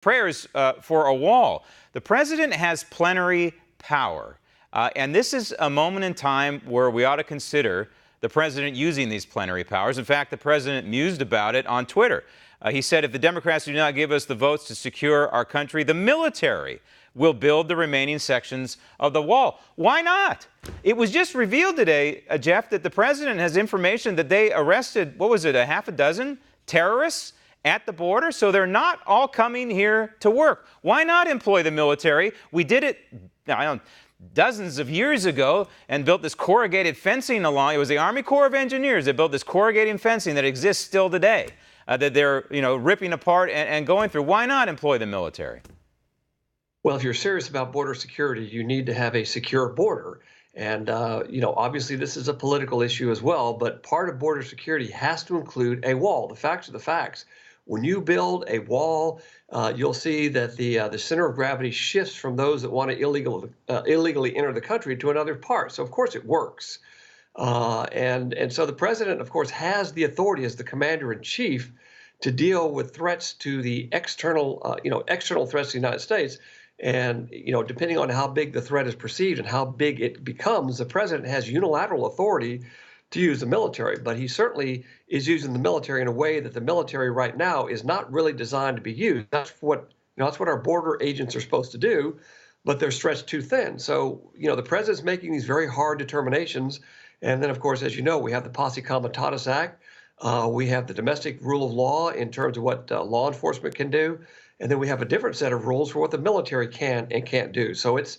prayers for a wall. The president has plenary power. And this is a moment in time where we ought to consider the president using these plenary powers. In fact, the president mused about it on Twitter. He said, if the Democrats do not give us the votes to secure our country, the military will build the remaining sections of the wall. Why not? It was just revealed today, Jeff, that the president has information that they arrested, what was it, a half a dozen terrorists at the border? So they're not all coming here to work. Why not employ the military? We did it, dozens of years ago and built this corrugated fencing along. It was the Army Corps of Engineers that built this corrugated fencing that exists still today, that they're ripping apart and going through. Why not employ the military? Well, if you're serious about border security, you need to have a secure border. And, obviously this is a political issue as well, but part of border security has to include a wall. The facts are the facts. When you build a wall, you'll see that the center of gravity shifts from those that want to illegally enter the country to another part. So, of course, it works. And so the president, of course, has the authority as the commander in chief to deal with threats to the external threats to the United States. And, depending on how big the threat is perceived and how big it becomes, the president has unilateral authority to use the military. But he certainly is using the military in a way that the military right now is not really designed to be used. That's what our border agents are supposed to do, but they're stretched too thin. So, the president's making these very hard determinations. And then, of course, as you know, we have the Posse Comitatus Act. We have the domestic rule of law in terms of what law enforcement can do. And then we have a different set of rules for what the military can and can't do. So it's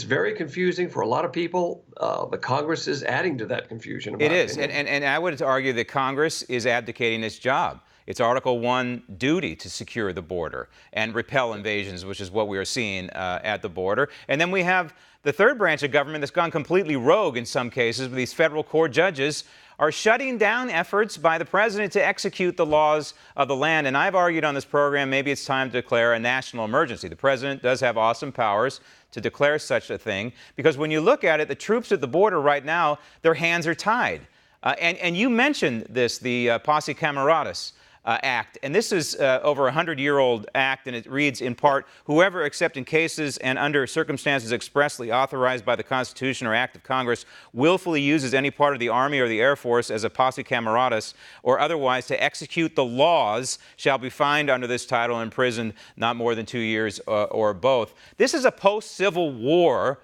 very confusing for a lot of people. The Congress is adding to that confusion. It is. And I would argue that Congress is abdicating its job. It's Article I duty to secure the border and repel invasions, which is what we are seeing at the border. And then we have the third branch of government that's gone completely rogue in some cases, with these federal court judges are shutting down efforts by the president to execute the laws of the land. And I've argued on this program, maybe it's time to declare a national emergency. The president does have awesome powers to declare such a thing, because when you look at it, the troops at the border right now, their hands are tied. And you mentioned this, the Posse Comitatus Act. And this is over a 100-year-old act, and it reads in part, whoever, except in cases and under circumstances expressly authorized by the Constitution or Act of Congress, willfully uses any part of the Army or the Air Force as a Posse Comitatus or otherwise to execute the laws shall be fined under this title and imprisoned not more than 2 years or both. This is a post-Civil War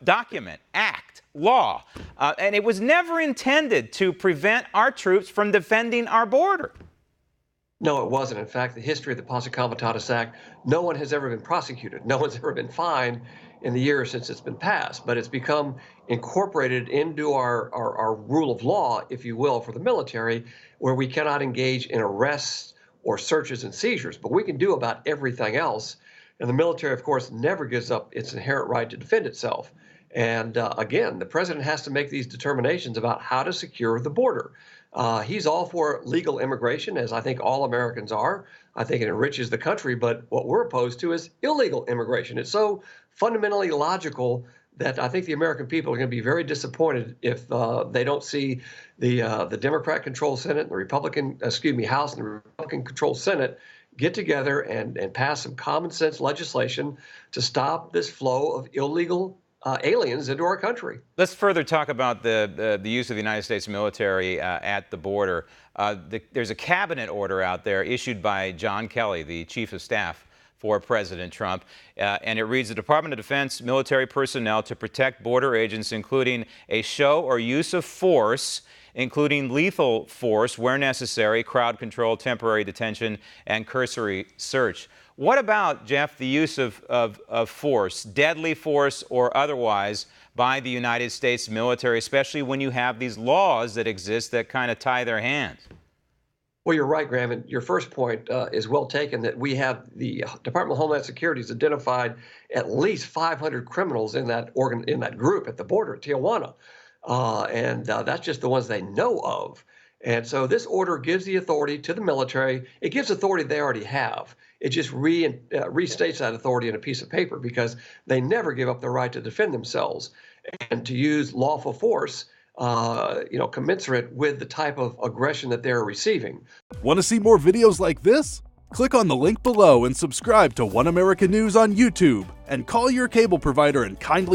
document, act, law, and it was never intended to prevent our troops from defending our border. No, it wasn't. In fact, the history of the Posse Comitatus Act, no one has ever been prosecuted. No one's ever been fined in the years since it's been passed. But it's become incorporated into our rule of law, if you will, for the military, where we cannot engage in arrests or searches and seizures. But we can do about everything else. And the military, of course, never gives up its inherent right to defend itself. And again, the president has to make these determinations about how to secure the border. He's all for legal immigration, as I think all Americans are. I think it enriches the country. But what we're opposed to is illegal immigration. It's so fundamentally illogical that I think the American people are going to be very disappointed if they don't see the Democrat-controlled Senate and the House and the Republican-controlled Senate get together and pass some common sense legislation to stop this flow of illegal aliens into our country. Let's further talk about the use of the United States military at the border. There's a cabinet order out there issued by John Kelly, the chief of staff for President Trump, and it reads, the Department of Defense military personnel to protect border agents, including a show or use of force, including lethal force where necessary, crowd control, temporary detention, and cursory search. What about, Jeff, the use of force, deadly force or otherwise, by the United States military, especially when you have these laws that exist that kind of tie their hands? Well, you're right, Graham. And your first point is well taken, that we have the Department of Homeland Security has identified at least 500 criminals in that group at the border at Tijuana. And that's just the ones they know of. And so this order gives the authority to the military. It gives authority they already have. It just restates that authority in a piece of paper, because they never give up the right to defend themselves and to use lawful force, commensurate with the type of aggression that they're receiving. Want to see more videos like this? Click on the link below and subscribe to One American News on YouTube, and call your cable provider and kindly